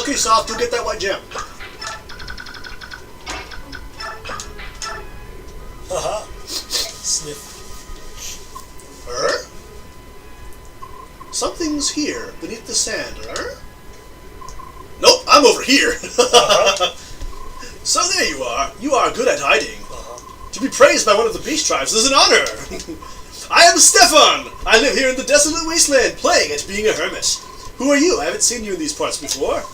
Okay, Soft, go get that white gem. Haha. Sniff. Something's here, beneath the sand, Nope, I'm over here. So there you are. You are good at hiding. To be praised by one of the beast tribes is an honor. I am Stefan. I live here in the desolate wasteland, playing at being a hermit. Who are you? I haven't seen you in these parts before.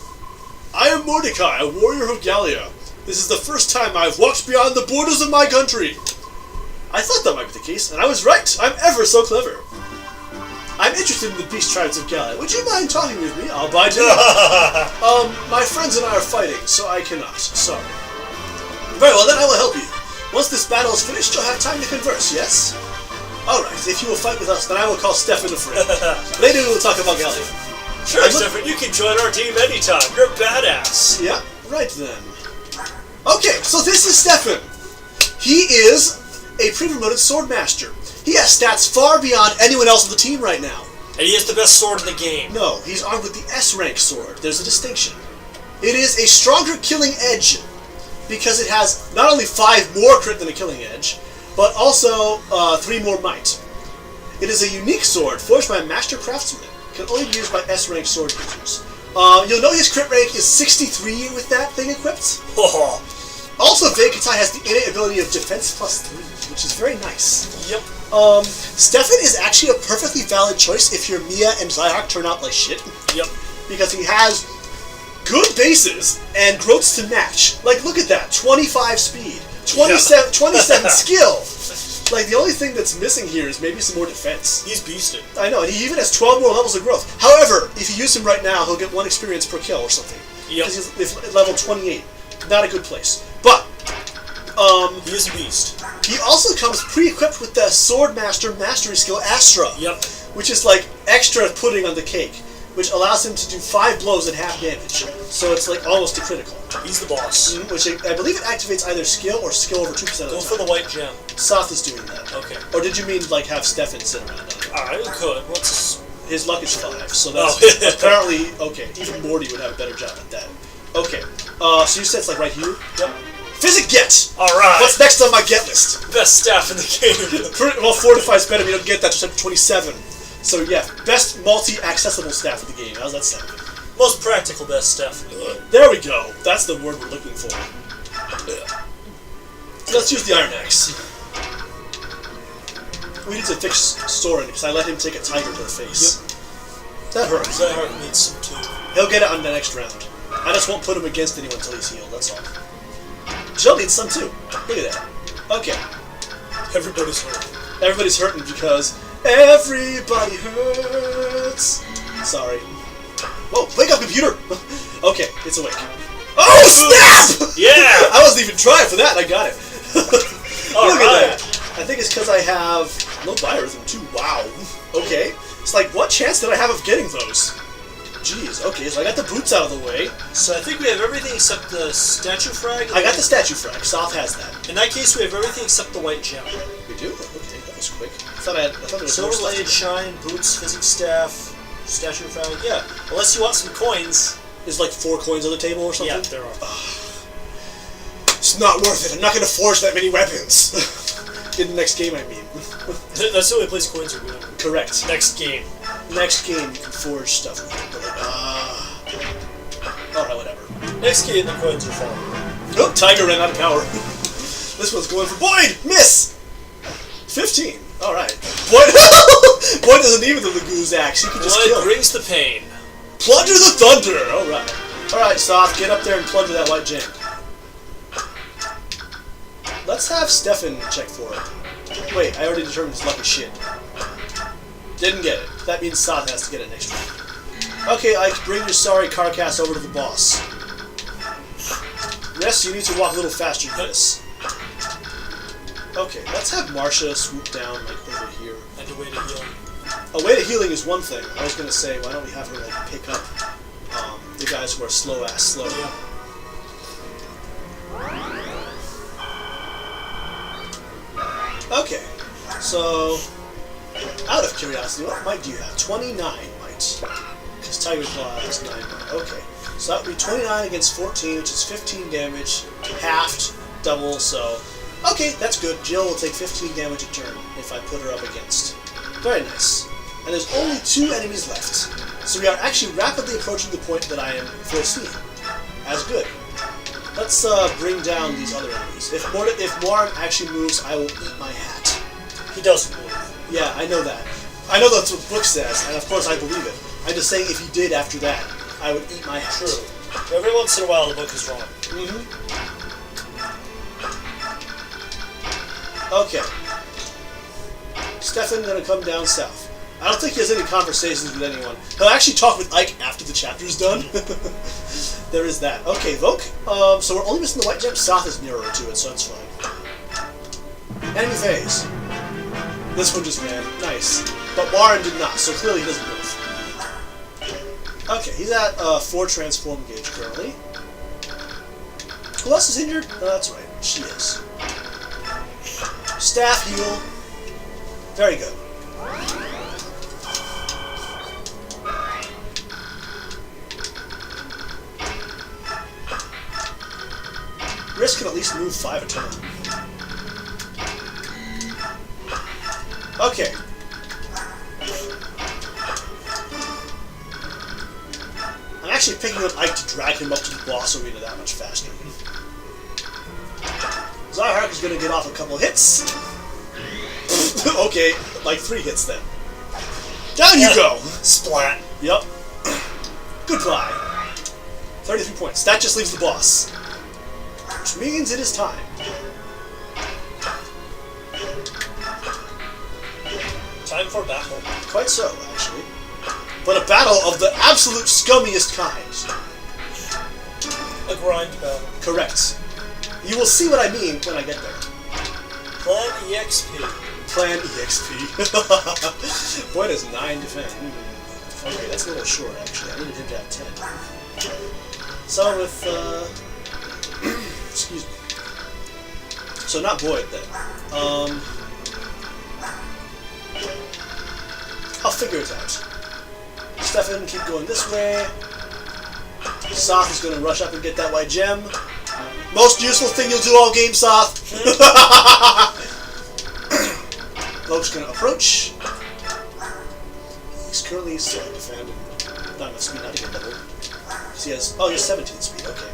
I am Mordecai, a warrior of Gallia. This is the first time I've walked beyond the borders of my country. I thought that might be the case, and I was right. I'm ever so clever. I'm interested in the beast tribes of Gallia. Would you mind talking with me? I'll buy dinner. My friends and I are fighting, so I cannot. Sorry. Very well, then I will help you. Once this battle is finished, you'll have time to converse, yes? Alright, if you will fight with us, then I will call Stefan a friend. Later we will talk about Gallia. Sure, Stefan, you can join our team anytime. You're badass. Yeah, right then. Okay, so this is Stefan. He is a pre-promoted swordmaster. He has stats far beyond anyone else on the team right now. And he has the best sword in the game. No, he's armed with the S-rank sword. There's a distinction. It is a stronger killing edge because it has not only 5 more crit than a killing edge, but also 3 more might. It is a unique sword forged by a master craftsman. It can only be used by S-rank sword users. You'll know his crit rank is 63 with that thing equipped. Also, Vegetai has the innate ability of defense +3, which is very nice. Yep. Stefan is actually a perfectly valid choice if your Mia and Zyhawk turn out like shit. Yep. Because he has good bases and growths to match. Like, look at that. 25 speed. 27 skill. Like, the only thing that's missing here is maybe some more defense. He's beasted. I know, and he even has 12 more levels of growth. However, if you use him right now, he'll get 1 experience per kill or something. Yep. Because he's level 28. Not a good place. But, he is a beast. he also comes pre-equipped with the Swordmaster Mastery skill Astra. Yep. Which is like extra pudding on the cake, which allows him to do 5 blows at half damage. So it's like almost a critical. He's the boss. Which I believe it activates either skill or skill over 2% of the time. Go for the white gem. Soth is doing that. Okay. Or did you mean like have Stefan sit around on it? You could. What's his luck is 5, so that's apparently okay. Even Morty would have a better job at that. Okay. So you said it's like right here? Yep. Physic get! Alright. What's next on my get list? Best staff in the game. Well, Fortify's better, but you don't get that to 27. So yeah, best multi-accessible staff of the game. How's that sound? Most practical best staff in the game. There we go. That's the word we're looking for. So let's use the Iron Axe. We need to fix Soren because I let him take a tiger to the face. Yep. That hurts. That hurt needs some too. He'll get it on the next round. I just won't put him against anyone until he's healed, that's all. Jill needs some too. Look at that. Okay. Everybody's hurting. Everybody's hurting because everybody hurts. Sorry. Whoa, wake up, computer! Okay, it's awake. Oh, snap! Yeah! I wasn't even trying for that, and I got it. Look at that. I think it's because I have no biorhythm too. Wow. Okay. It's like, what chance did I have of getting those? Jeez, okay, so I got the boots out of the way. So I think we have everything except the statue frag. I got the statue frag. Soth has that. In that case, we have everything except the white gem. We do? Okay, that was quick. I thought there was more Silver blade, stuff. shine, boots, physics staff, statue frag. Yeah, unless you want some coins. There's like 4 coins on the table or something? Yeah, there are. It's not worth it. I'm not going to forge that many weapons. In the next game, I mean. That's the only place coins are good. Correct. Next game. Next game, you can forge stuff. Alright, whatever. Next game, the coins are falling. Oh, Tiger ran out of power. This one's going for Boyd! Miss! 15. Alright. Boyd Boyd doesn't need the Goose Axe. He can just kill. Blood brings the pain. Plunger the thunder! Alright. Alright, Soft, get up there and plunger that white gem. Let's have Stefan check for it. Wait, I already determined his luck is shit. Didn't get it. That means Soth has to get it next round. Okay, Ike, bring your sorry carcass over to the boss. Yes, you need to walk a little faster than this. Okay, let's have Marcia swoop down, like, over here. And a way to heal. A way to healing is one thing. I was gonna say, why don't we have her, like, pick up the guys who are slow-ass slow. Yeah. Okay, so, out of curiosity, what might do you have? 29 might. Because Tiger Claw is 9. Okay. So that would be 29 against 14, which is 15 damage, halved, double, so... Okay, that's good. Jill will take 15 damage a turn if I put her up against. Very nice. And there's only 2 enemies left. So we are actually rapidly approaching the point that I am foreseeing. As good. Let's bring down these other enemies. If Muarim actually moves, I will eat my hat. He doesn't move. Yeah, I know that. I know that's what the book says, and of course I believe it. I'm just saying if he did after that, I would eat my hat. True. Every once in a while the book is wrong. Mm-hmm. Okay. Stefan gonna come down south. I don't think he has any conversations with anyone. He'll actually talk with Ike after the chapter's done. There is that. Okay, Voke. So we're only missing the white gem. South is nearer to it, so that's fine. Enemy phase. This one just ran. Nice. But Warren did not, so clearly he doesn't move. Okay, he's at 4 transform gauge currently. Who else is injured? Oh, that's right. She is. Staff heal. Very good. Risk can at least move 5 a turn. Okay. I'm actually picking up Ike to drag him up to the boss arena that much faster. Zyhark is going to get off a couple hits. Okay, like 3 hits then. Down you go! Splat. Yep. Goodbye. 33 points. That just leaves the boss. Which means it is time. Time for battle. Quite so, actually. But a battle of the absolute scummiest kind. A grind battle. Correct. You will see what I mean when I get there. Plan EXP. Plan EXP. Boy, does 9 defend. Okay, that's a little short, actually. I needed him to have 10. So with, excuse me. So not Boyd, then. I'll figure it out. Stefan, keep going this way. Soth is going to rush up and get that white gem. Most useful thing you'll do all game, Soth. Loke's going to approach. He's currently still defending. Not enough speed, not to get double. So he has, oh, he has 17 speed, okay.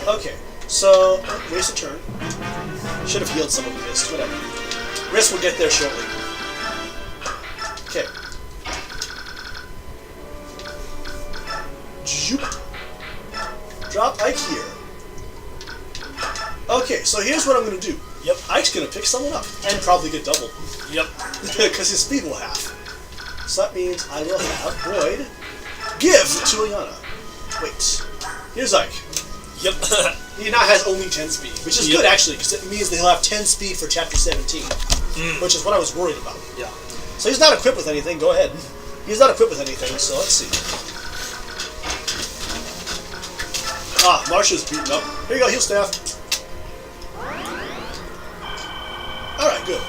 Okay, so, waste a turn. Should have healed some of the mist, whatever. Riss will get there shortly. Okay. Zoop. Drop Ike here. Okay, so here's what I'm going to do. Yep. Ike's going to pick someone up and probably get double. Yep. Because his speed will half. So that means I will have Boyd give to Ilyana. Wait. Here's Ike. Yep. He now has only 10 speed, which is good actually, because it means that he'll have 10 speed for chapter 17, which is what I was worried about. Yeah. So he's not equipped with anything, go ahead. He's not equipped with anything, so let's see. Ah, Marsha's beaten up. Here you go, heal staff. Alright, good.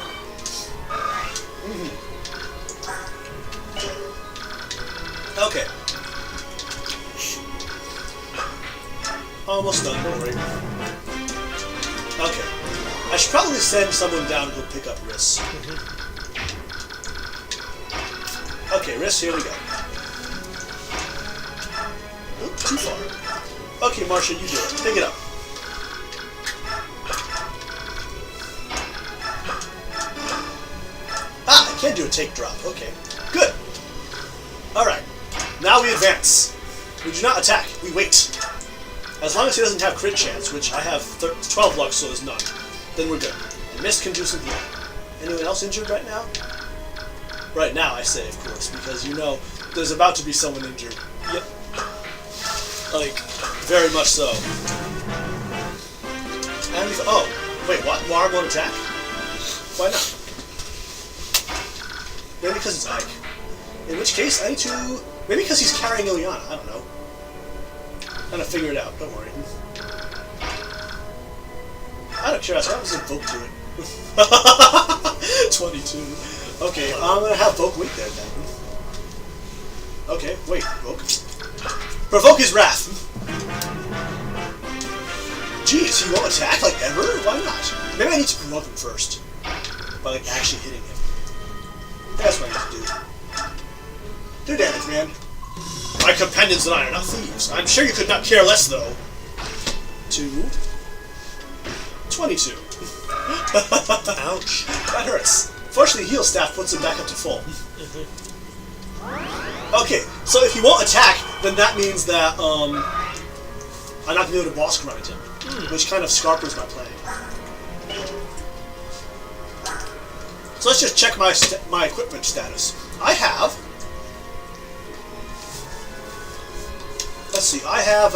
Okay. Almost done, don't worry. Okay. I should probably send someone down to pick up Riss. Okay, Riss, here we go. Oop, too far. Okay, Marsha, you do it. Pick it up. Ah, I can't do a take drop. Okay, good. Alright, now we advance. We do not attack, we wait. As long as he doesn't have crit chance, which I have 12 luck, so there's none, then we're good. The mist can do some healing. Anyone else injured right now? Right now, I say, of course, because you know there's about to be someone injured. Yep. Like, very much so. And we oh, wait, what? Muarim won't attack? Why not? Maybe because it's Ike. In which case, I need to... Maybe because he's carrying Ilyana, I don't know. I'm gonna figure it out, don't worry. Out of curiosity, how does Voke do it? 22. Okay, I'm gonna have Voke wait there then. Okay, wait, Provoke. Provoke his wrath. Jeez, he won't attack, like, ever? Why not? Maybe I need to provoke him first. By, like, actually hitting him. That's what I need to do. Do damage, man. My companions and I are not thieves. I'm sure you could not care less, though. 2. 22. Ouch. That hurts. Fortunately, heal staff puts him back up to full. Okay, so if he won't attack, then that means that I'm not gonna be able to boss grind him, which kind of scarpers my plan. So let's just check my equipment status. I have. Let's see. I have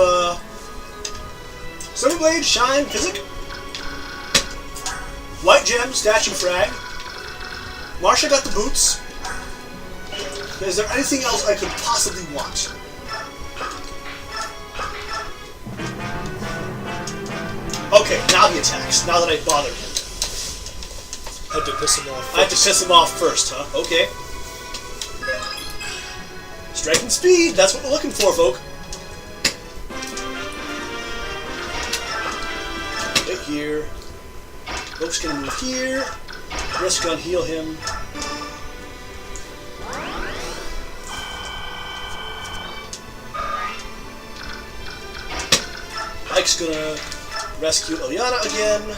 Sunny Blade, Shine, Physic, White Gem, Statue Frag. Marsha got the boots. Is there anything else I could possibly want? Okay, now he attacks. Now that I bothered him. Had to piss him off. I had to piss him off first, huh? Okay. Strength and speed. That's what we're looking for, folk. Right here. Rope's gonna move here. Risk gonna heal him. Ike's gonna rescue Ilyana again.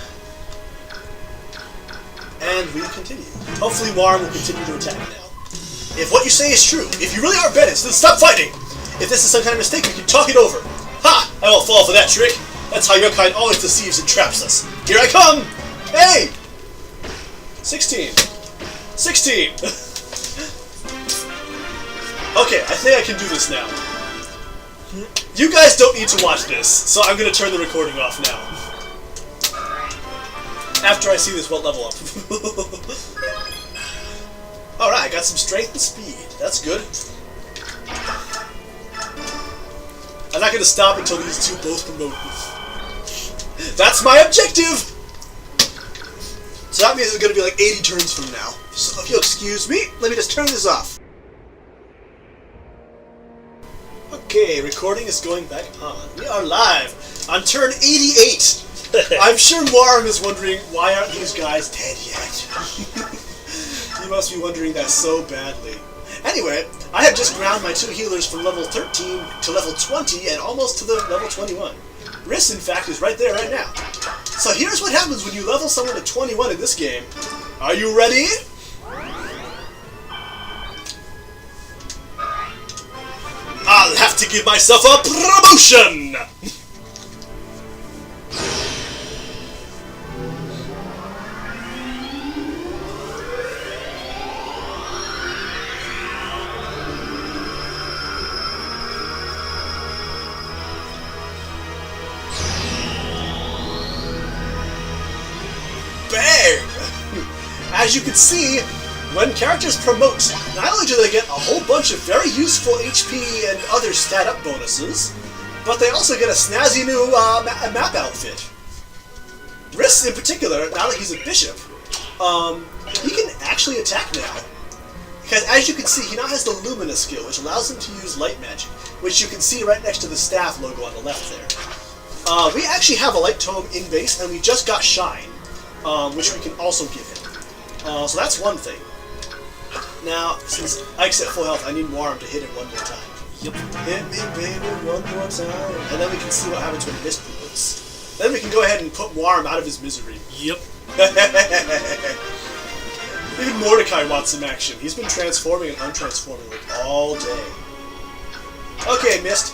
And we continue. Hopefully Muarim will continue to attack now. If what you say is true, if you really are Bennett, then stop fighting! If this is some kind of mistake, we can talk it over. Ha! I won't fall for that trick. That's how your kind always deceives and traps us. Here I come! Hey! 16. 16! Okay, I think I can do this now. You guys don't need to watch this, so I'm gonna turn the recording off now. After I see this level up. Alright, I got some strength and speed. That's good. I'm not gonna stop until these two both promote. That's my objective! So that means it's gonna be like 80 turns from now. So if you'll excuse me, let me just turn this off. Okay, recording is going back on. We are live on turn 88. I'm sure Muarim is wondering, why aren't these guys dead yet? You must be wondering that so badly. Anyway, I have just ground my 2 healers from level 13 to level 20 and almost to the level 21. Rhys, in fact, is right there right now. So here's what happens when you level someone to 21 in this game. Are you ready? I'll have to give myself a promotion! Bang! As you can see, when characters promote, not only do they get a whole bunch of very useful HP and other stat-up bonuses, but they also get a snazzy new map outfit. Rhys, in particular, now that he's a bishop, he can actually attack now. Because as you can see, he now has the Lumina skill, which allows him to use light magic, which you can see right next to the staff logo on the left there. We actually have a light tome in base, and we just got Shine, which we can also give him. So that's one thing. Now, since Ike's at full health, I need Muarim to hit him one more time. Yep. Hit me, baby, one more time. And then we can see what happens when Mist promotes. Then we can go ahead and put Muarim out of his misery. Yep. Even Mordecai wants some action. He's been transforming and untransforming like all day. Okay, Mist.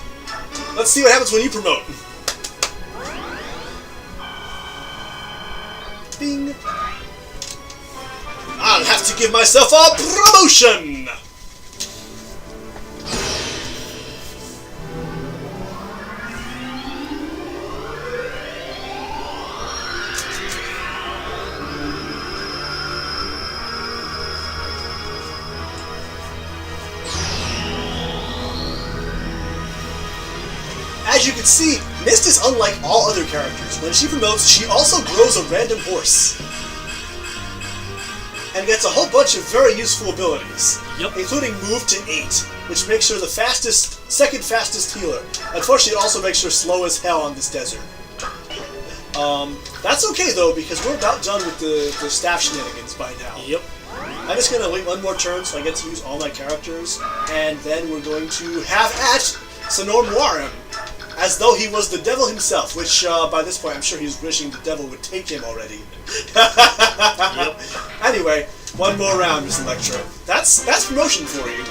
Let's see what happens when you promote. Bing. I'll have to give myself a promotion! As you can see, Mist is unlike all other characters. When she promotes, she also grows a random horse. and gets a whole bunch of very useful abilities. Yep. Including move to 8, which makes her the second fastest healer. Unfortunately, it also makes her slow as hell on this desert. That's okay though, because we're about done with the staff shenanigans by now. Yep. I'm just gonna wait one more turn so I get to use all my characters, and then we're going to have at Senor Muarim, as though he was the devil himself, which by this point I'm sure he's wishing the devil would take him already. Yep. Anyway, one more round, Miss Electro. That's promotion for you.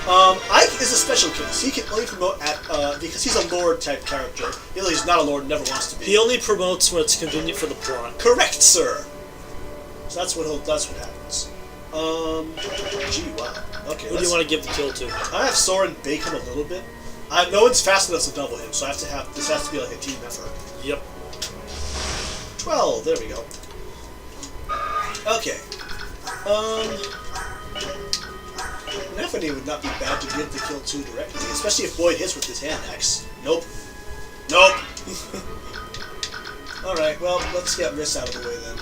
Ike is a special case. He can only promote at because he's a lord type character. Even though he's not a lord, never wants to be. He only promotes when it's convenient for the plot. Correct, sir. So that's what happens. Gee, wow. Okay. Who do you want to give the kill to? I have Soren bake him a little bit. No one's fast enough to double him, so this has to be like a team effort. Yep. 12. There we go. Okay. Nephany would not be bad to give the kill to directly, especially if Boyd hits with his hand axe. Nope. Nope. Alright, well, let's get Riss out of the way then.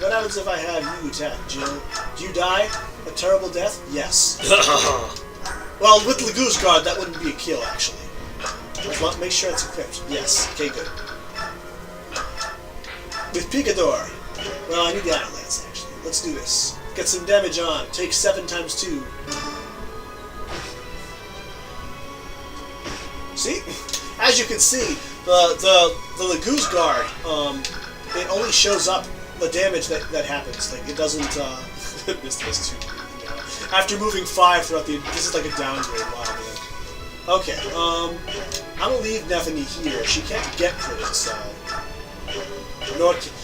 What happens if I have you attack, Jill? Do you die? A terrible death? Yes. Well, with Lagu's Guard, that wouldn't be a kill, actually. Just make sure it's equipped. Yes. Okay, good. With Picador. Well, I need the Iron Lance, actually. Let's do this. Get some damage on. Take 7 times 2. See? As you can see, the Lagu's Guard, it only shows up the damage that happens. Like, it doesn't, missed this too. After moving 5 throughout this is like a downgrade. Wow, man. Okay, I'm gonna leave Nephany here. She can't get crits, so...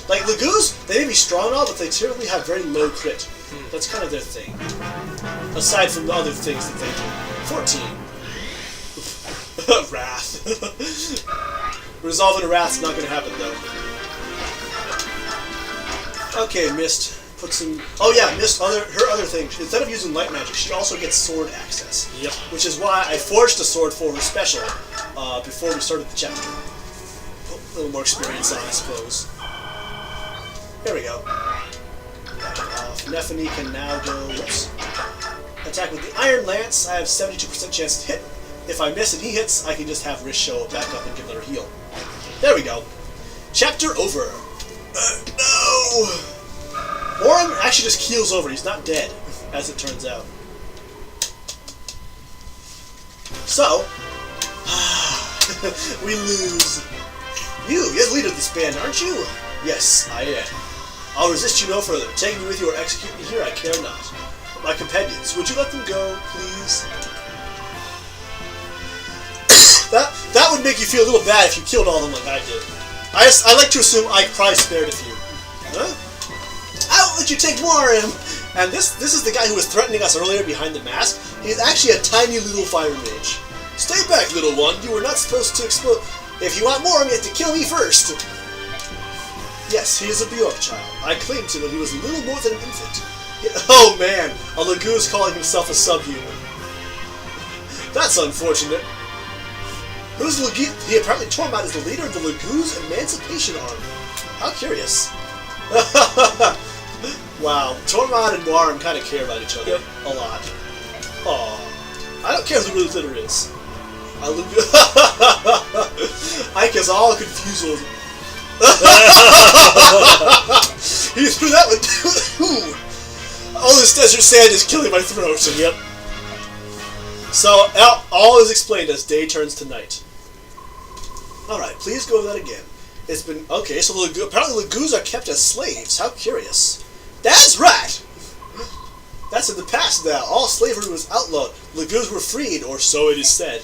Like, Lagu's, they may be strong and all, but they typically have very low crit. That's kind of their thing. Aside from the other things that they do. 14. Wrath. Resolving a Wrath's not gonna happen, though. Okay, Mist. Put some... Oh yeah, Mist, her other thing, instead of using light magic, she also gets sword access. Yep. Which is why I forged a sword for her special before we started the chapter. A little more experience on, I suppose. There we go. Nephany can now go... Whoops. Attack with the Iron Lance. I have 72% chance to hit. If I miss and he hits, I can just have Riss show back up and give another heal. There we go. Chapter over. No! Muarim actually just keels over. He's not dead, as it turns out. So, we lose. You're the leader of this band, aren't you? Yes, I am. I'll resist you no further. Take me with you or execute me here, I care not. My companions, would you let them go, please? That would make you feel a little bad if you killed all of them like I did. I like to assume I probably spared a few. Huh? I won't let you take Muarim! And this is the guy who was threatening us earlier behind the mask. He's actually a tiny little fire mage. Stay back, little one. You were not supposed to explode. If you want Muarim, you have to kill me first. Yes, he is a Bjork child. I claimed him when he was a little more than an infant. Oh man, a Lagu's calling himself a subhuman. That's unfortunate. Who's Lagu? He apparently Tormod is the leader of the Lagu's Emancipation Army. How curious. Wow, Tormod and Muarim kind of care about each other a lot. Aw, I don't care who the real leader is. Ike is all confused. He threw that one. All this desert sand is killing my throat. Yep. So all is explained as day turns to night. All right, please go over that again. It's been okay. So apparently Lagus are kept as slaves. How curious. That's right. That's in the past now. All slavery was outlawed. Lagus were freed, or so it is said.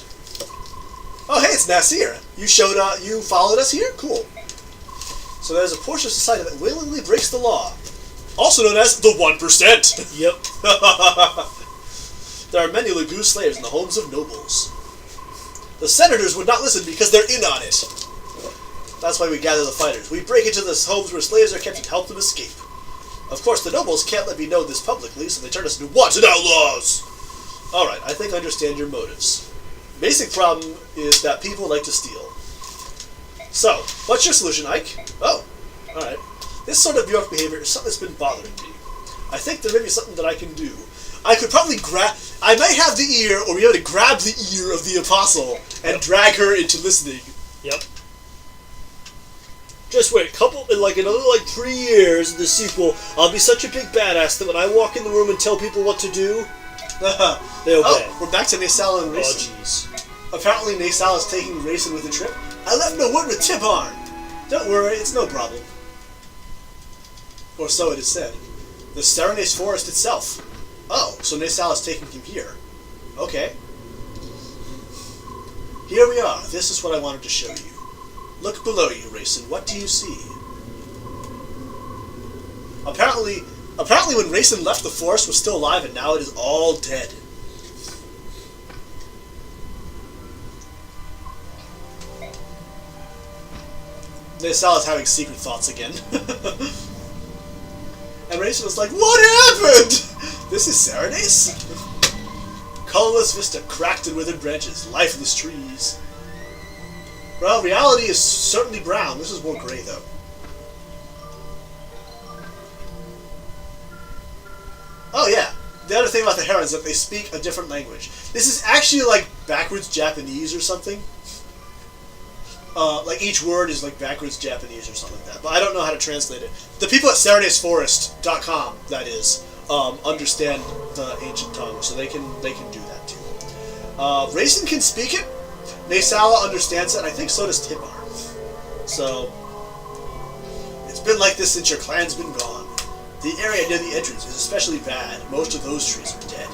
Oh, hey, it's Nasir. You followed us here? Cool. So there's a portion of society that willingly breaks the law. Also known as the 1%. Yep. There are many Lagu slaves in the homes of nobles. The senators would not listen because they're in on it. That's why we gather the fighters. We break into the homes where slaves are kept and help them escape. Of course, the nobles can't let me know this publicly, so they turn us into wanted outlaws. Alright, I think I understand your motives. Basic problem is that people like to steal. So, what's your solution, Ike? Oh, alright. This sort of Bjork behavior is something that's been bothering me. I think there may be something that I can do. I could probably I might have the ear, or be able to grab the ear of the apostle and drag her into listening. Yep. Just wait, another 3 years in the sequel, I'll be such a big badass that when I walk in the room and tell people what to do, they obey. Oh, we're back to Naesala and Reyson. Oh, jeez. Apparently Naesala is taking Reyson with a trip. I left no word with Tibarn. Don't worry, it's no problem. Or so it is said. The Serenades forest itself. Oh, so Naesala is taking him here. Okay. Here we are. This is what I wanted to show you. Look below you, Reyson. What do you see? Apparently when Reyson left, the forest was still alive, and now it is all dead. Naesala's having secret thoughts again. And Reyson was like, what happened? This is Serenades? Colorless vista, cracked and withered branches, lifeless trees. Well, reality is certainly brown. This is more gray, though. Oh, yeah. The other thing about the herons is that they speak a different language. This is actually like backwards Japanese or something. Like each word is like backwards Japanese or something like that. But I don't know how to translate it. The people at SerenadesForest.com, that is, understand the ancient tongue, so they can do that too. Reyson can speak it. Naesala understands it, and I think so does Tibar. So, it's been like this since your clan's been gone. The area near the entrance is especially bad. Most of those trees are dead.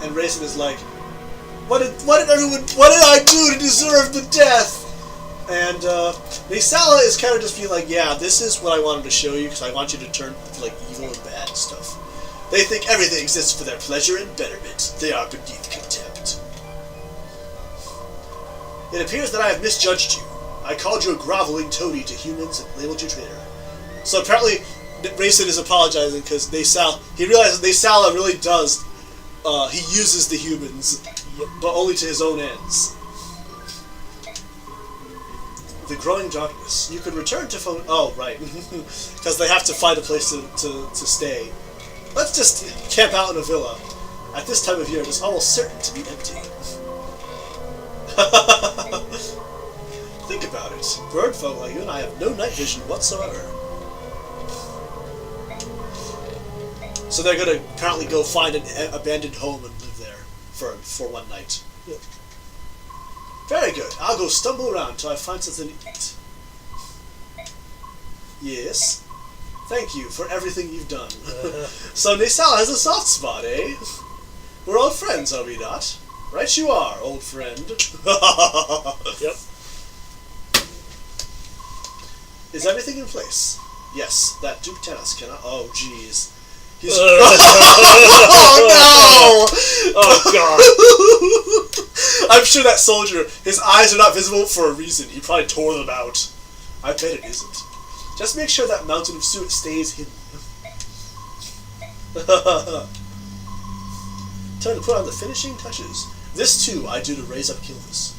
And Reyson is like, what did I do to deserve the death? And Naesala is kind of just being like, yeah, this is what I wanted to show you because I want you to turn like evil and bad and stuff. They think everything exists for their pleasure and betterment. They are beneath contempt. It appears that I have misjudged you. I called you a groveling toady to humans and labeled you traitor. So apparently, Reyson is apologizing because he realizes Naesala really does. He uses the humans, but only to his own ends. The growing darkness. You could return to phone. Oh, right, because they have to find a place to stay. Let's just camp out in a villa. At this time of year, it is almost certain to be empty. Think about it. Bird folk like you and I have no night vision whatsoever. So they're going to apparently go find an abandoned home and live there for one night. Yep. Very good. I'll go stumble around till I find something to eat. Yes. Thank you for everything you've done. So Naesala has a soft spot, eh? We're old friends, are we not? Right you are, old friend. Yep. Is everything in place? Yes, that Duke Tennis cannot... Oh, jeez. He's... Oh, no! Oh, God. I'm sure that soldier, his eyes are not visible for a reason. He probably tore them out. I bet it isn't. Just make sure that mountain of suet stays hidden. Time to put on the finishing touches. This, too, I do to raise up Kilvis.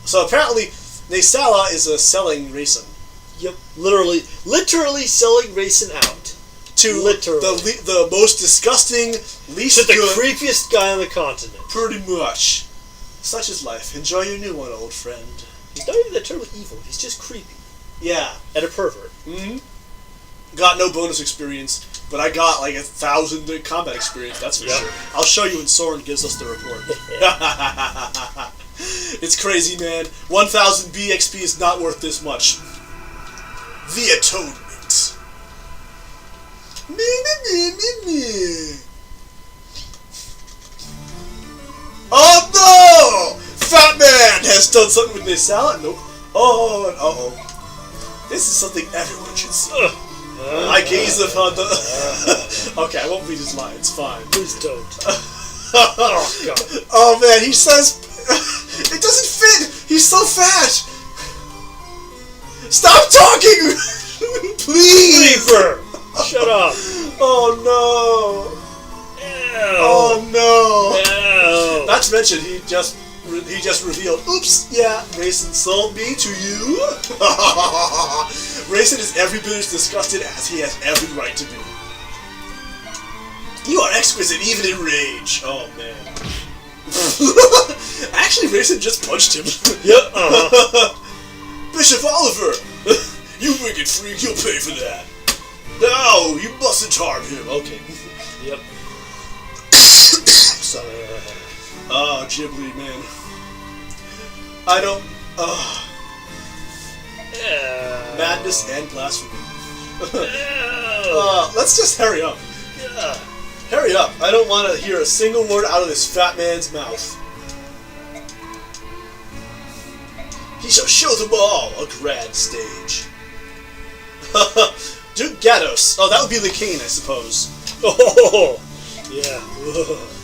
So apparently, Naesala is selling Reyson. Yep. Literally selling Reyson out. To the most disgusting, least to the good... creepiest guy on the continent. Pretty much. Such is life. Enjoy your new one, old friend. He's not even that terribly evil. He's just creepy. Yeah. And a pervert. Mm-hmm. Got no bonus experience, but I got like 1,000 combat experience, that's for sure. I'll show you when Soren gives us the report. It's crazy, man. 1,000 BXP is not worth this much. The Atonement. Oh no! Fat Man has done something with Naesala. Nope. Oh, uh-oh. This is something everyone should see. I gaze upon the... Okay, I won't read his line. It's fine. Please don't. Oh, God. Oh, man, he says... It doesn't fit! He's so fat! Stop talking! Please! Reaper! Shut up. Oh, no. Ew. Oh, no. Ew. Not to mention, he just he just revealed, oops, yeah, Reyson sold me to you. Reyson is every bit as disgusted as he has every right to be. You are exquisite even in rage. Oh, man. Actually, Reyson just punched him. Yep, Bishop Oliver! You wicked freak, you'll pay for that. No, you mustn't harm him. Okay. Yep. Sorry. Oh, Ghibli, man. I don't... Madness and blasphemy. Let's just hurry up. Yeah. Hurry up. I don't want to hear a single word out of this fat man's mouth. He shall show them all a grand stage. Duke Gatos. Oh, that would be the king, I suppose. Oh, yeah.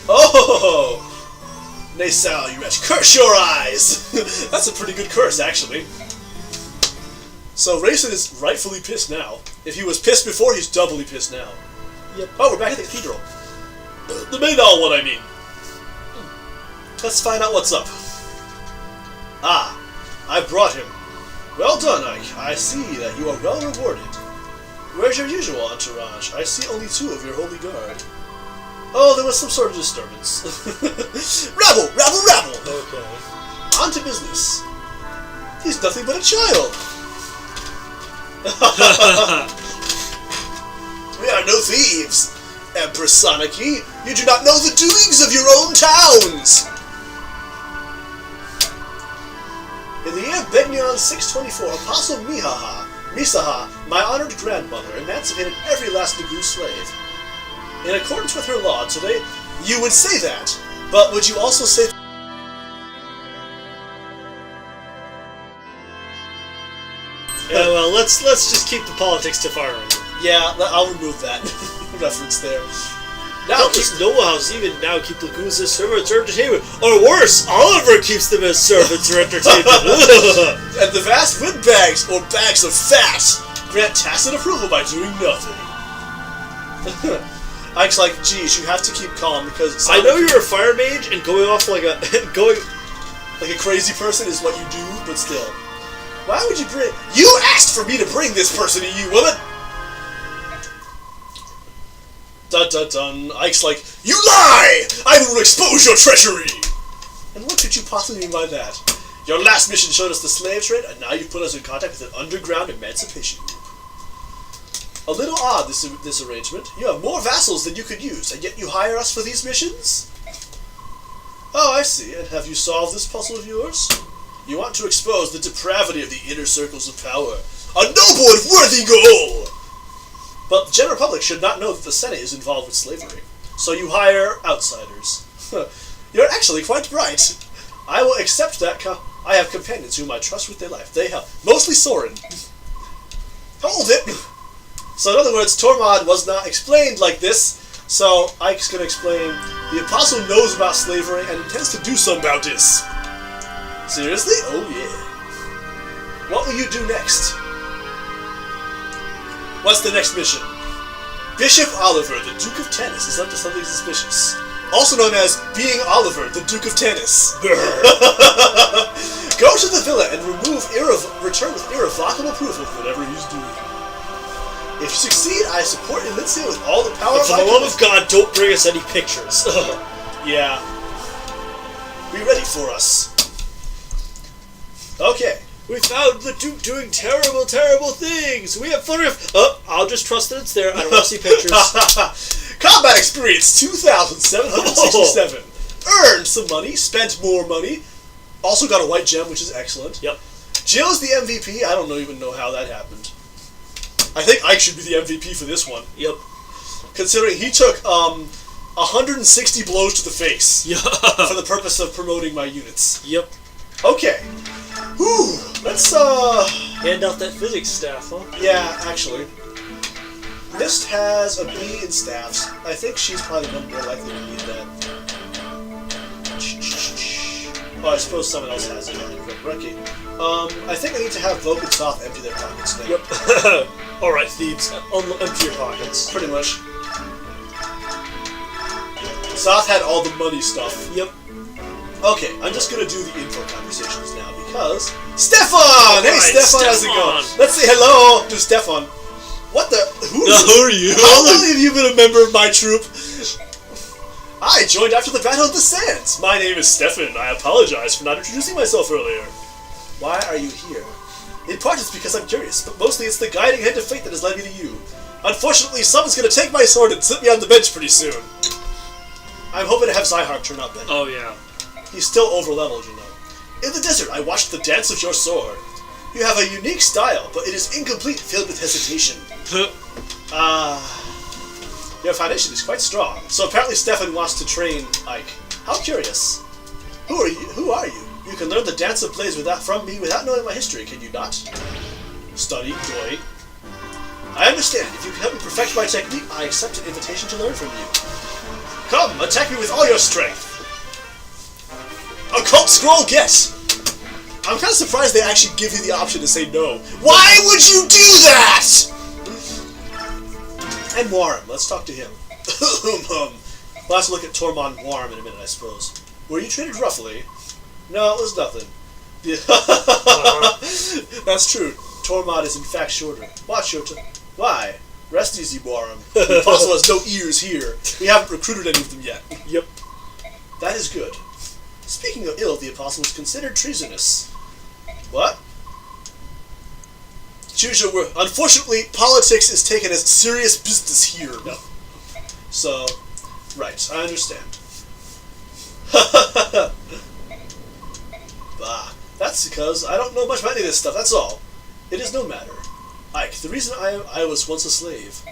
Oh! Naesala, you wretch, curse your eyes! That's a pretty good curse, actually. So Reyson is rightfully pissed now. If he was pissed before, he's doubly pissed now. Yep. Oh, we're back at the cathedral. The main hall, what I mean. Let's find out what's up. Ah, I brought him. Well done, Ike. I see that you are well rewarded. Where's your usual entourage? I see only 2 of your holy guard. Oh, there was some sort of disturbance. Rabble! Rabble! Rabble! Okay. On to business. He's nothing but a child. We are no thieves. Empress Soniki, you do not know the doings of your own towns. In the year Begnion 624, Apostle Misaha, my honored grandmother, emancipated every last Nagu slave. In accordance with her law today, you would say that, but would you also say... Yeah, well, let's just keep the politics to fire under. Yeah, I'll remove that reference there. Now, Countless noble houses even now keep lagoons as servants or entertainment. Or worse, Oliver keeps them as servants or entertainment. and the vast windbags, or bags of fat, grant tacit approval by doing nothing. Ike's like, geez, you have to keep calm because... I know you're a fire mage, and going off like a... like a crazy person is what you do, but still. Why would you bring... You asked for me to bring this person to you, woman! Dun dun dun. Ike's like, you lie! I will expose your treachery! And what could you possibly mean by that? Your last mission showed us the slave trade, and now you've put us in contact with an underground emancipation group. A little odd, this arrangement. You have more vassals than you could use, and yet you hire us for these missions? Oh, I see. And have you solved this puzzle of yours? You want to expose the depravity of the inner circles of power. A noble and worthy goal! But the general public should not know that the Senate is involved with slavery. So you hire outsiders. You're actually quite bright. I will accept that I have companions whom I trust with their life. They help. Mostly Soren. Hold it! So in other words, Tormod was not explained like this, so Ike's going to explain the Apostle knows about slavery and intends to do something about this. Seriously? Oh yeah. What will you do next? What's the next mission? Bishop Oliver, the Duke of Tennis, is up to something suspicious. Also known as being Oliver, the Duke of Tennis. Go to the villa and return with irrevocable proof of whatever he's doing. If you succeed, I support Elysia with all the power but for the love of God, don't bring us any pictures. Yeah. Be ready for us. Okay. We found the Duke doing terrible, terrible things. We have photographs. Oh, I'll just trust that it's there. I don't want to see pictures. Combat experience 2,767. Earned some money, spent more money. Also got a white gem, which is excellent. Yep. Jill's the MVP. I don't even know how that happened. I think Ike should be the MVP for this one. Yep. Considering he took 160 blows to the face. Yeah. For the purpose of promoting my units. Yep. Okay. Whew. Let's hand out that physics staff, huh? Yeah, actually. Mist has a B in staffs. I think she's probably more likely to need that. Oh, I suppose someone else has it. Okay. I think I need to have Vogue and Soft empty their pockets now. Yep. Alright, thieves. Empty your pockets. Pretty much. Soth had all the money stuff. Yep. Okay, I'm just gonna do the info conversations now because Stefan! Hey, Stefan, how's it going? Let's say hello to Stefan. What the? Who are you? How long have you been a member of my troop? I joined after the Battle of the Sands. My name is Stefan. I apologize for not introducing myself earlier. Why are you here? In part it's because I'm curious, but mostly it's the guiding hand of fate that has led me to you. Unfortunately, someone's gonna take my sword and sit me on the bench pretty soon. I'm hoping to have Zyhark turn up then. Oh, yeah. He's still over-leveled, you know. In the desert, I watched the dance of your sword. You have a unique style, but it is incomplete, filled with hesitation. Your foundation is quite strong. So apparently Stefan wants to train Ike. How curious. Who are you? You can learn the dance of plays from me without knowing my history, can you not? Study, Doi. I understand. If you can help me perfect my technique, I accept an invitation to learn from you. Come, attack me with all your strength. Occult scroll, get! I'm kind of surprised they actually give you the option to say no. Why would you do that?! And Muarim, let's talk to him. We'll have to look at Tormod and Muarim in a minute, I suppose. Were you treated roughly? No, it was nothing. That's true. Tormod is in fact shorter. Watch your Why? Rest easy, Muarim. The apostle has no ears here. We haven't recruited any of them yet. Yep. That is good. Speaking of ill, the apostle was considered treasonous. What? Choose your word. Unfortunately, politics is taken as serious business here. No. So, right, I understand. Bah, that's because I don't know much about any of this stuff, that's all. It is no matter. Ike, the reason I was once a slave.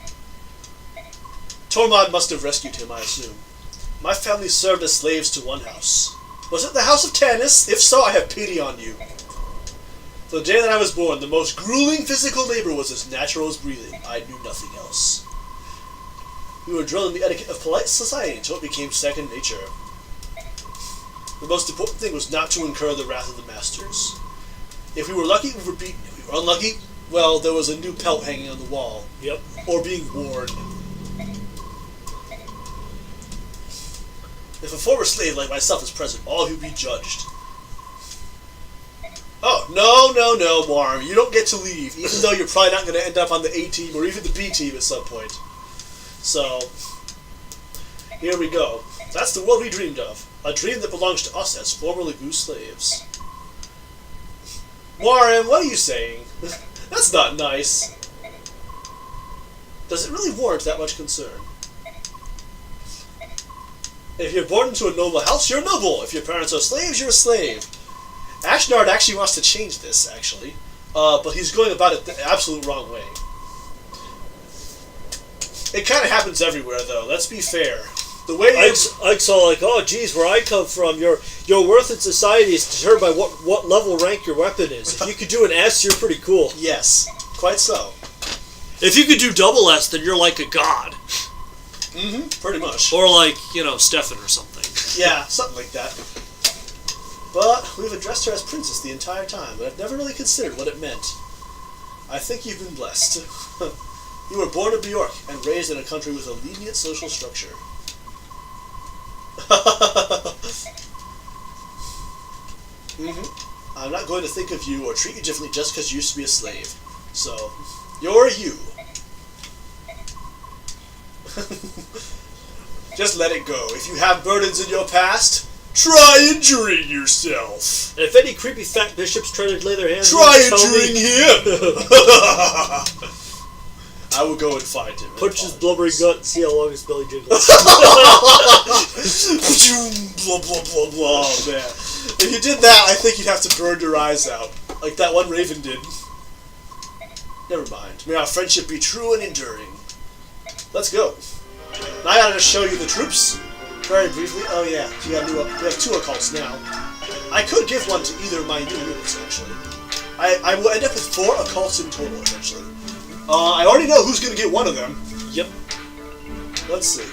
Tormod must have rescued him, I assume. My family served as slaves to one house. Was it the House of Tanis? If so, I have pity on you. The day that I was born, the most grueling physical labor was as natural as breathing. I knew nothing else. We were drilled in the etiquette of polite society until it became second nature. The most important thing was not to incur the wrath of the masters. If we were lucky, we were beaten. If we were unlucky, well, there was a new pelt hanging on the wall. Yep. Or being worn. If a former slave like myself is present, all who be judged. Oh, no, Muarim, you don't get to leave, even though you're probably not going to end up on the A team or even the B team at some point. So, here we go. That's the world we dreamed of. A dream that belongs to us as former Lagoo slaves. Muarim, what are you saying? That's not nice. Does it really warrant that much concern? If you're born into a noble house, you're noble. If your parents are slaves, you're a slave. Ashnard actually wants to change this, actually. But he's going about it the absolute wrong way. It kind of happens everywhere, though. Let's be fair. The way Ike's all like, oh, geez, where I come from, your worth in society is determined by what level rank your weapon is. If you could do an S, you're pretty cool. Yes, quite so. If you could do double S, then you're like a god. Mm-hmm, pretty much. Or like, Stefan or something. Yeah, something like that. But we've addressed her as princess the entire time, but I've never really considered what it meant. I think you've been blessed. You were born in Bjork and raised in a country with a lenient social structure. Mm-hmm. I'm not going to think of you or treat you differently just because you used to be a slave. So, you're you. Just let it go. If you have burdens in your past, try injuring yourself. And if any creepy fat bishops try to lay their hands try injuring him. I will go and find him. Punch his blubbery gut and see how long his belly jiggles. Blah, blah, blah, blah. Oh, man. If you did that, I think you'd have to burn your eyes out. Like that one Raven did. Never mind. May our friendship be true and enduring. Let's go. Now I gotta show you the troops. Very briefly. Oh yeah, we have 2 occults now. I could give one to either of my new units, actually. I will end up with 4 occults in total, eventually. I already know who's going to get one of them. Yep. Let's see.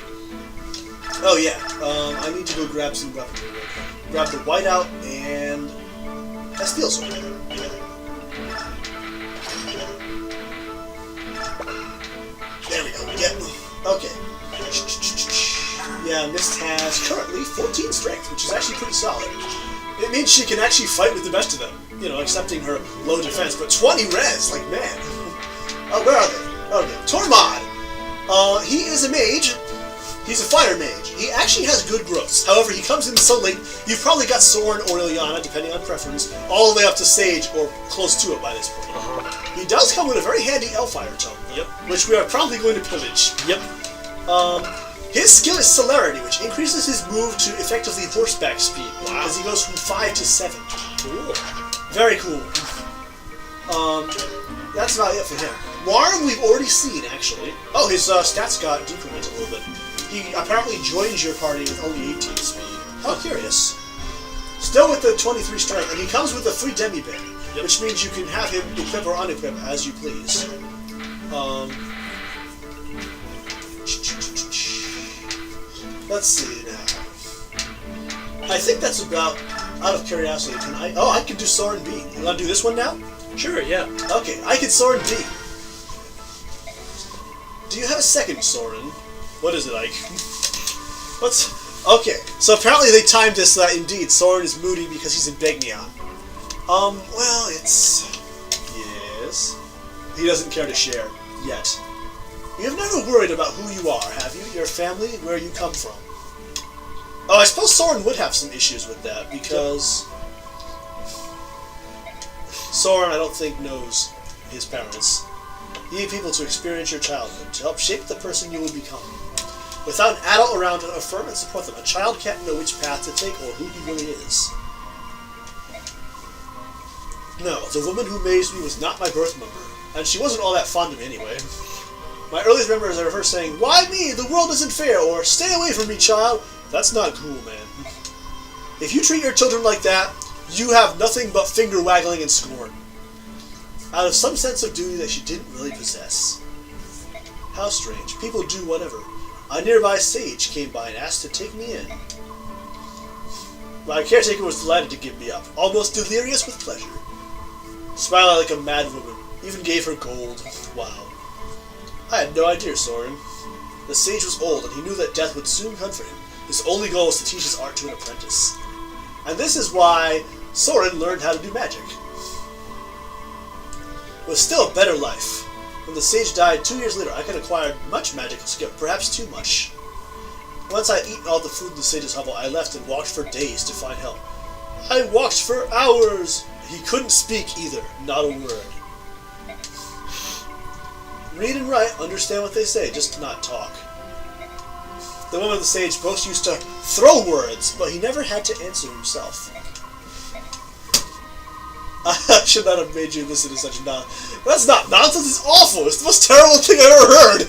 Oh yeah, I need to go grab some weaponry. Grab the whiteout and a steel sword. There we go. Yep. Okay. Yeah, Mist has currently 14 strength, which is actually pretty solid. It means she can actually fight with the best of them, you know, accepting her low defense. But 20 res, like, man. Oh, where are they? Okay, Tormod. He is a mage. He's a fire mage. He actually has good growths. However, he comes in so late, you've probably got Soren or Ilyana, depending on preference, all the way up to Sage or close to it by this point. He does come with a very handy Elfire tome, which we are probably going to pillage. His skill is Celerity, which increases his move to effectively horseback speed. Wow. As he goes from 5 to 7. Cool. Very cool. That's about it for him. Muarim we've already seen, actually. Oh, his stats got decremented a little bit. He apparently joins your party with only 18 speed. How curious. Still with the 23 strength, and he comes with a free demi-band, which means you can have him equip or unequip as you please. Let's see now. I think that's about, out of curiosity, can I... Oh, I can do Soren B. You want to do this one now? Sure, yeah. Okay, I can Soren B. Do you have a second Soren? What is it, Ike? What's... Okay, so apparently they timed this so that indeed Soren is moody because he's in Begnion. Well, it's... Yes... He doesn't care to share. Yet. You've never worried about who you are, have you? Your family, where you come from? Oh, I suppose Soren would have some issues with that, because... Soren, I don't think, knows his parents. You need people to experience your childhood, to help shape the person you will become. Without an adult around to affirm and support them, a child can't know which path to take or who he really is. No, the woman who raised me was not my birth mother, and she wasn't all that fond of me anyway. My earliest memories are of her saying, "Why me? The world isn't fair," or "Stay away from me, child." That's not cool, man. If you treat your children like that, you have nothing but finger-waggling and scorn. Out of some sense of duty that she didn't really possess. How strange. People do whatever. A nearby sage came by and asked to take me in. My caretaker was delighted to give me up, almost delirious with pleasure. Smiled like a mad woman, even gave her gold. Wow. I had no idea, Soren. The sage was old, and he knew that death would soon come for him. His only goal was to teach his art to an apprentice. And this is why Soren learned how to do magic. It was still a better life. When the sage died 2 years later, I could acquire much magical skill, perhaps too much. Once I had eaten all the food in the sage's hovel, I left and walked for days to find help. I walked for hours! He couldn't speak either, not a word. Read and write, understand what they say, just not talk. The woman and the sage both used to throw words, but he never had to answer himself. I should not have made you listen to such nonsense. That's not nonsense, it's awful! It's the most terrible thing I've ever heard!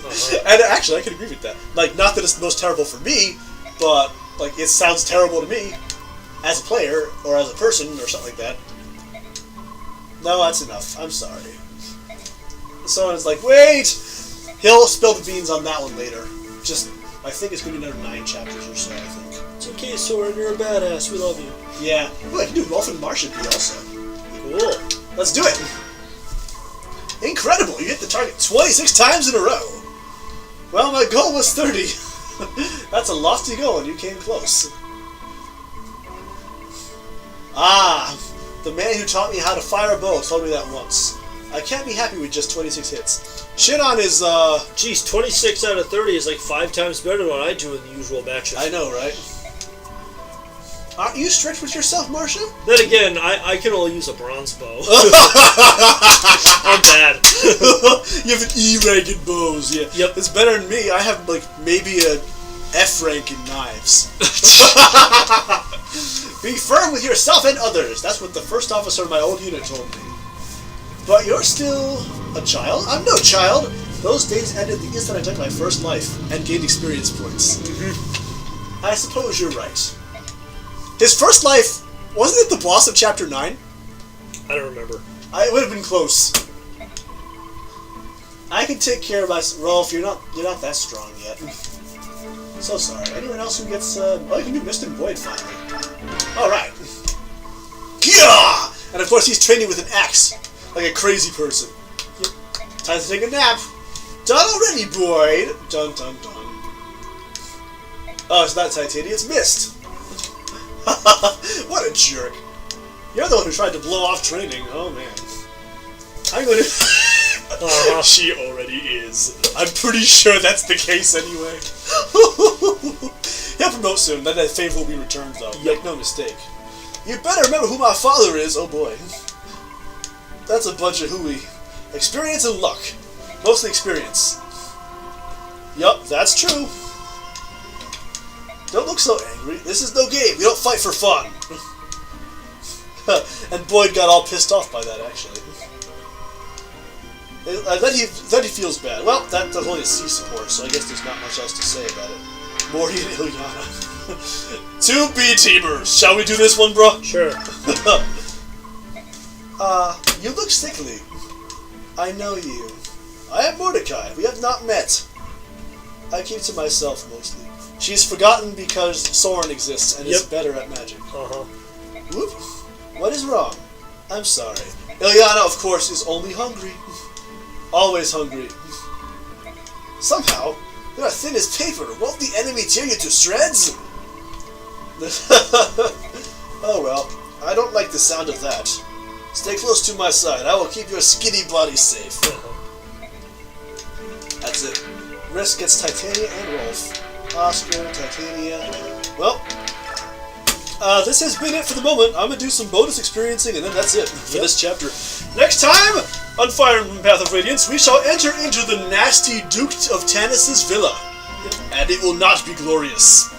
And actually, I can agree with that. Like, not that it's the most terrible for me, but, like, it sounds terrible to me as a player, or as a person, or something like that. No, that's enough. I'm sorry. Someone's like, wait! He'll spill the beans on that one later. Just, I think it's going to be another 9 chapters or so, I think. It's okay, Soren, you're a badass. We love you. Yeah. Ooh, I can do Wolf and Martian B also. Cool. Let's do it! Incredible! You hit the target 26 times in a row! Well, my goal was 30. That's a lofty goal, and you came close. Ah! The man who taught me how to fire a bow told me that once. I can't be happy with just 26 hits. Shinon is, Geez, 26 out of 30 is like 5 times better than what I do in the usual matches. I know, right? Aren't you strict with yourself, Marcia? Then again, I can only use a bronze bow. I'm bad. You have an E rank in bows, yeah. Yep. It's better than me. I have, like, maybe a F rank in knives. Be firm with yourself and others. That's what the first officer of my old unit told me. But you're still a child? I'm no child. Those days ended the instant I took my first life and gained experience points. I suppose you're right. His first life, wasn't it the boss of Chapter 9? I don't remember. It would have been close. I can take care of myself. Rolf, you're not that strong yet. So sorry. Anyone else who gets, oh, you can do Mist and Void finally. Alright. Gah! And of course he's training with an axe. Like a crazy person. Yep. Time to take a nap. Done already, Boyd. Dun dun dun. Oh, it's not Titania, it's Mist. What a jerk. You're the one who tried to blow off training. Oh, man. I'm going to... She already is. I'm pretty sure that's the case anyway. He'll promote soon. Then that favor will be returned, though. Make no mistake. You better remember who my father is. Oh, boy. That's a bunch of hooey. Experience and luck. Mostly experience. Yup, that's true. Don't look so angry. This is no game. We don't fight for fun. And Boyd got all pissed off by that, actually. Then he feels bad. Well, that's only a C support, so I guess there's not much else to say about it. Morty and Ilyana. 2 B-teamers. Shall we do this one, bro? Sure. You look sickly. I know you. I am Mordecai. We have not met. I keep to myself, mostly. She's forgotten because Soren exists and is better at magic. Whoop. What is wrong? I'm sorry. Ilyana, of course, is only hungry. Always hungry. Somehow, you're as thin as paper. Won't the enemy tear you to shreds? Oh well, I don't like the sound of that. Stay close to my side. I will keep your skinny body safe. That's it. Risk gets Titania and Rolf. Oscar, Titania. Well, this has been it for the moment. I'm going to do some bonus experiencing, and then that's it for this chapter. Next time, on Fire Emblem Path of Radiance, we shall enter into the nasty Duke of Tanis's villa. And it will not be glorious.